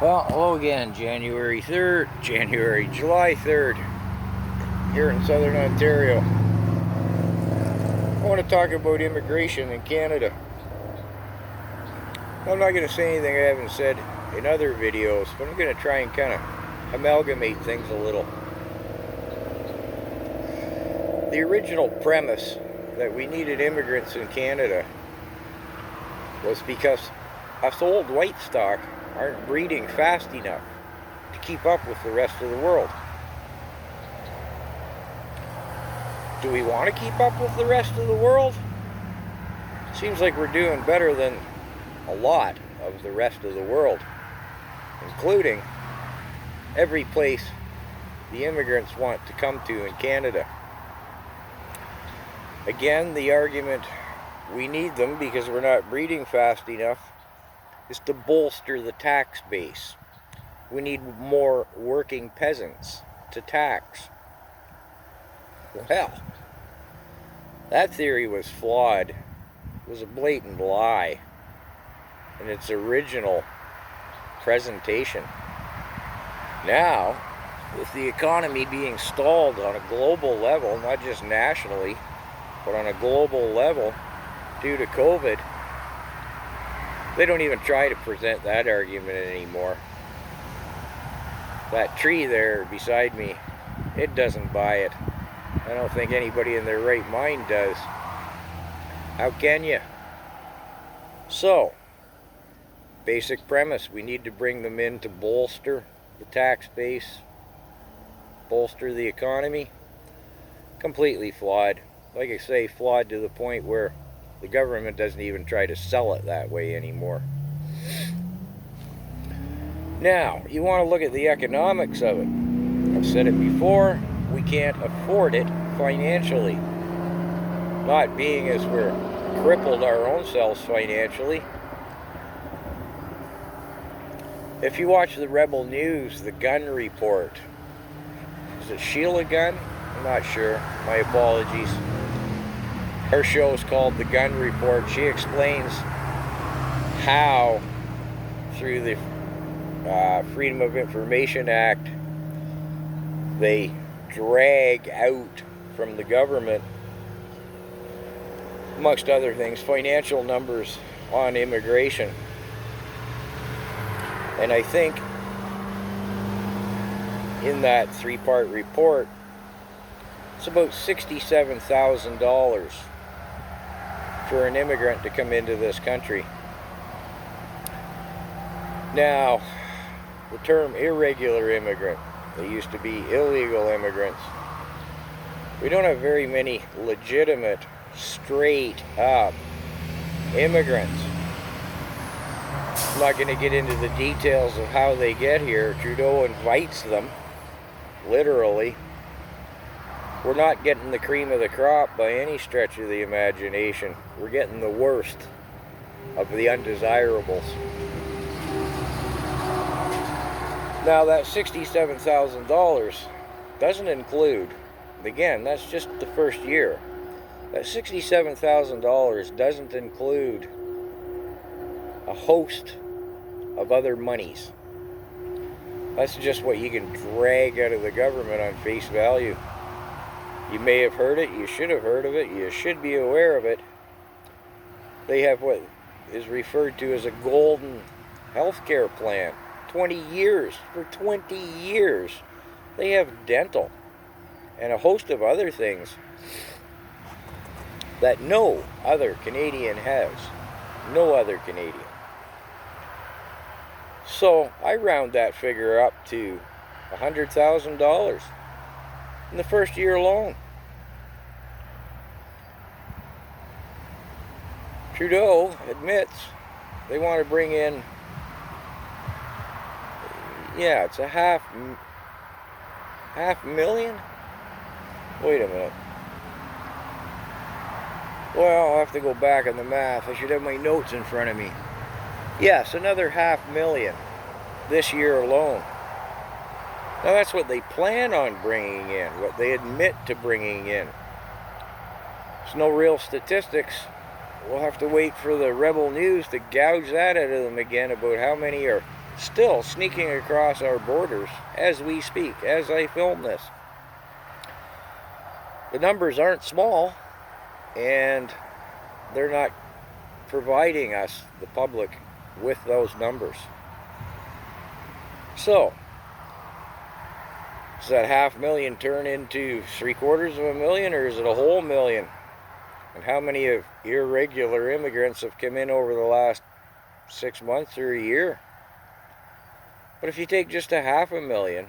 Well, hello again, July 3rd, here in Southern Ontario. I want to talk about immigration in Canada. I'm not going to say anything I haven't said in other videos, but I'm going to try and kind of amalgamate things a little. The original premise that we needed immigrants in Canada was because us old white stock aren't breeding fast enough to keep up with the rest of the world. Do we want to keep up with the rest of the world? Seems like we're doing better than a lot of the rest of the world, including every place the immigrants want to come to in Canada. Again, the argument we need them because we're not breeding fast enough is to bolster the tax base. We need more working peasants to tax. Well, that theory was flawed. It was a blatant lie in its original presentation. Now, with the economy being stalled on a global level, not just nationally, but on a global level due to COVID, they don't even try to present that argument anymore. That tree there beside me, it doesn't buy it. I don't think anybody in their right mind does. How can you? So, basic premise, we need to bring them in to bolster the tax base, bolster the economy. Completely flawed. Like I say, flawed to the point where the government doesn't even try to sell it that way anymore. Now, you want to look at the economics of it. I've said it before, we can't afford it financially. Not being as we're crippled our own selves financially. If you watch the Rebel News, the gun report, is it Sheila Gunn? I'm not sure. My apologies. Her show is called The Gun Report. She explains how, through the Freedom of Information Act, they drag out from the government, amongst other things, financial numbers on immigration. And I think in that three-part report, it's about $67,000 for an immigrant to come into this country. Now, the term irregular immigrant, they used to be illegal immigrants. We don't have very many legitimate, straight up immigrants. I'm not going to get into the details of how they get here. Trudeau invites them, literally. We're not getting the cream of the crop by any stretch of the imagination. We're getting the worst of the undesirables. Now that $67,000 doesn't include, again, that's just the first year. That $67,000 doesn't include a host of other monies. That's just what you can drag out of the government on face value. You may have heard it, you should have heard of it, you should be aware of it. They have what is referred to as a golden healthcare plan. 20 years. For 20 years. They have dental and a host of other things that no other Canadian has. No other Canadian. So I round that figure up to $100,000 in the first year alone. Trudeau admits they want to bring in, yeah, it's a half million? Wait a minute. Well, I'll have to go back on the math. I should have my notes in front of me. Yes, another $500,000 this year alone. Now that's what they plan on bringing in, what they admit to bringing in. There's no real statistics. We'll have to wait for the Rebel News to gouge that out of them again about how many are still sneaking across our borders as we speak, as I film this. The numbers aren't small, and they're not providing us, the public, with those numbers. So, does that 500,000 turn into 750,000, or is it a whole million? And how many of irregular immigrants have come in over the last 6 months or a year? But if you take just 500,000,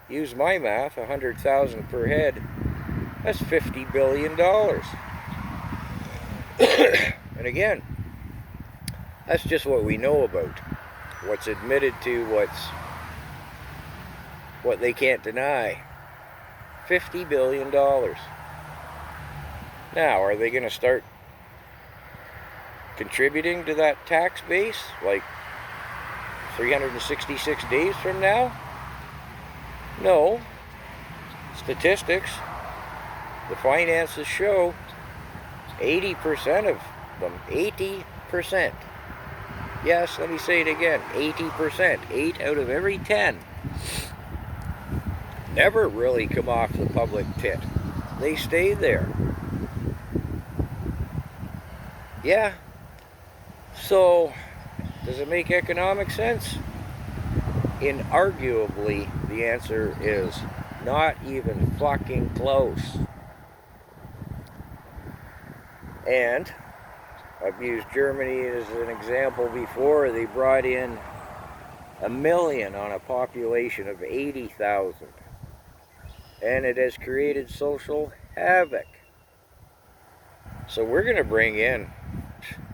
use my math, 100,000 per head, that's $50 billion. And again, that's just what we know about. What's admitted to, what they can't deny. $50 billion. Now, are they going to start contributing to that tax base like 366 days from now? No. Statistics, the finances show 80% of them, 80%. Yes, let me say it again, 80%, 8 out of every 10, never really come off the public tit. They stay there. Yeah. So, does it make economic sense? Inarguably, the answer is not even fucking close. And I've used Germany as an example before. They brought in 1 million on a population of 80,000. And it has created social havoc. So we're going to bring in,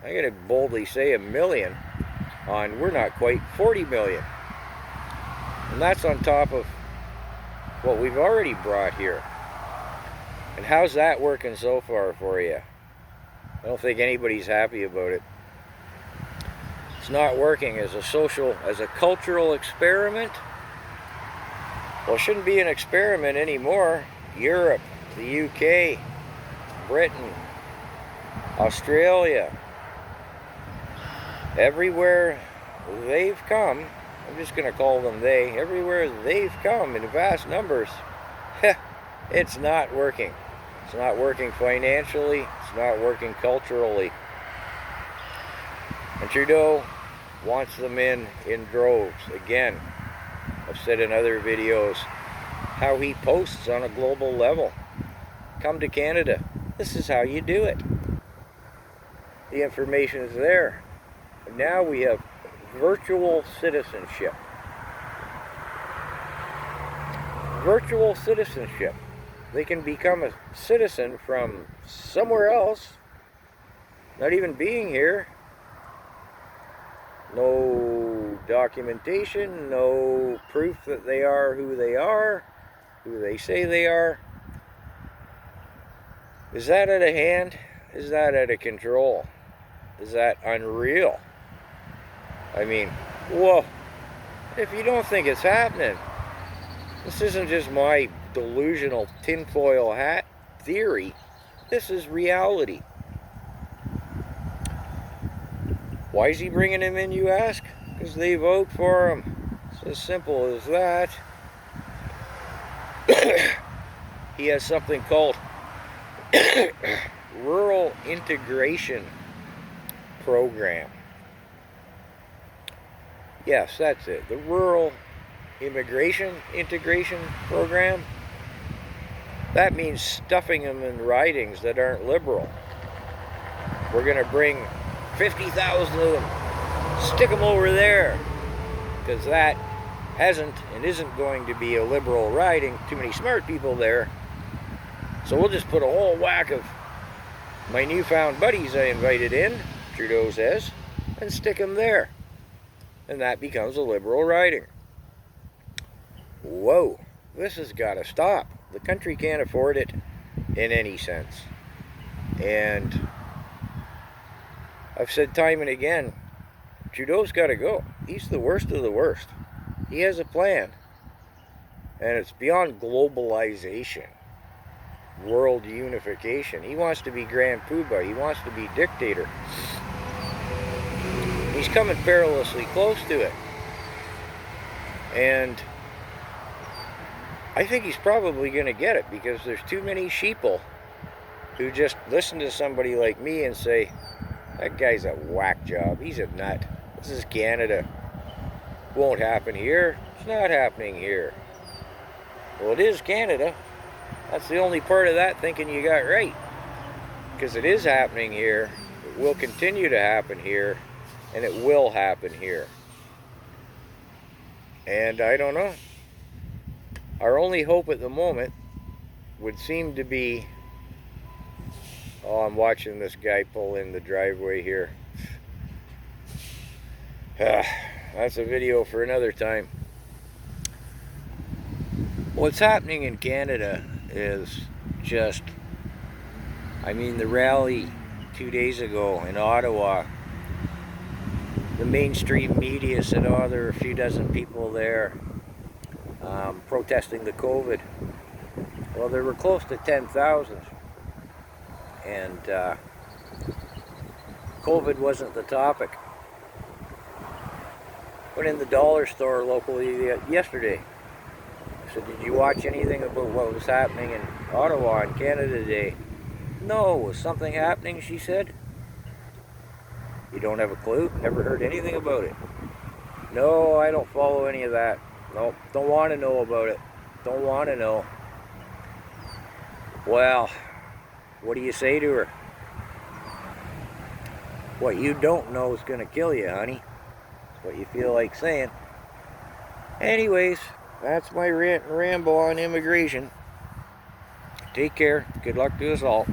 I'm going to boldly say, 1 million on, we're not quite 40 million. And that's on top of what we've already brought here. And how's that working so far for you? I don't think anybody's happy about it. It's not working as a cultural experiment. Well, it shouldn't be an experiment anymore. Europe, the UK, Britain, Australia, everywhere they've come, I'm just going to call them they, everywhere they've come in vast numbers, it's not working. It's not working financially, it's not working culturally. And Trudeau wants them in droves. Again, I've said in other videos how he posts on a global level. Come to Canada. This is how you do it. The information is there. And now we have virtual citizenship. Virtual citizenship. They can become a citizen from somewhere else, not even being here. No documentation, no proof that they are, who they say they are. Is that out of hand? Is that out of control? Is that unreal? I mean, whoa. If you don't think it's happening, this isn't just my delusional tinfoil hat theory. This is reality. Why is he bringing him in, you ask? Because they vote for him. It's as simple as that. He has something called Rural Integration Program. Yes, that's it. The Rural Integration Program. That means stuffing them in ridings that aren't liberal. We're going to bring 50,000 of them, stick them over there, because that hasn't and isn't going to be a liberal riding. Too many smart people there. So we'll just put a whole whack of my newfound buddies I invited in, Trudeau says, and stick them there. And that becomes a liberal riding. Whoa, this has got to stop. The country can't afford it in any sense. And I've said time and again, Trudeau's got to go. He's the worst of the worst. He has a plan. And it's beyond globalization, world unification. He wants to be Grand Poobah. He wants to be dictator. He's coming perilously close to it. And I think he's probably going to get it, because there's too many sheeple who just listen to somebody like me and say, that guy's a whack job, he's a nut, this is Canada, won't happen here, it's not happening here. Well, it is Canada. That's the only part of that thinking you got right, because it is happening here, it will continue to happen here, and it will happen here. And I don't know, our only hope at the moment would seem to be, oh, I'm watching this guy pull in the driveway here. That's a video for another time. What's happening in Canada is just, I mean, the rally 2 days ago in Ottawa, the mainstream media said, oh, there are a few dozen people there protesting the COVID. Well, there were close to 10,000, and COVID wasn't the topic. Went in the dollar store locally yesterday. I said, did you watch anything about what was happening in Ottawa in Canada today? No, was something happening, she said. You don't have a clue? Never heard anything about it? No, I don't follow any of that. Nope, don't want to know about it. Don't want to know. Well, what do you say to her? What you don't know is going to kill you, honey. That's what you feel like saying. Anyways, that's my rant and ramble on immigration. Take care. Good luck to us all.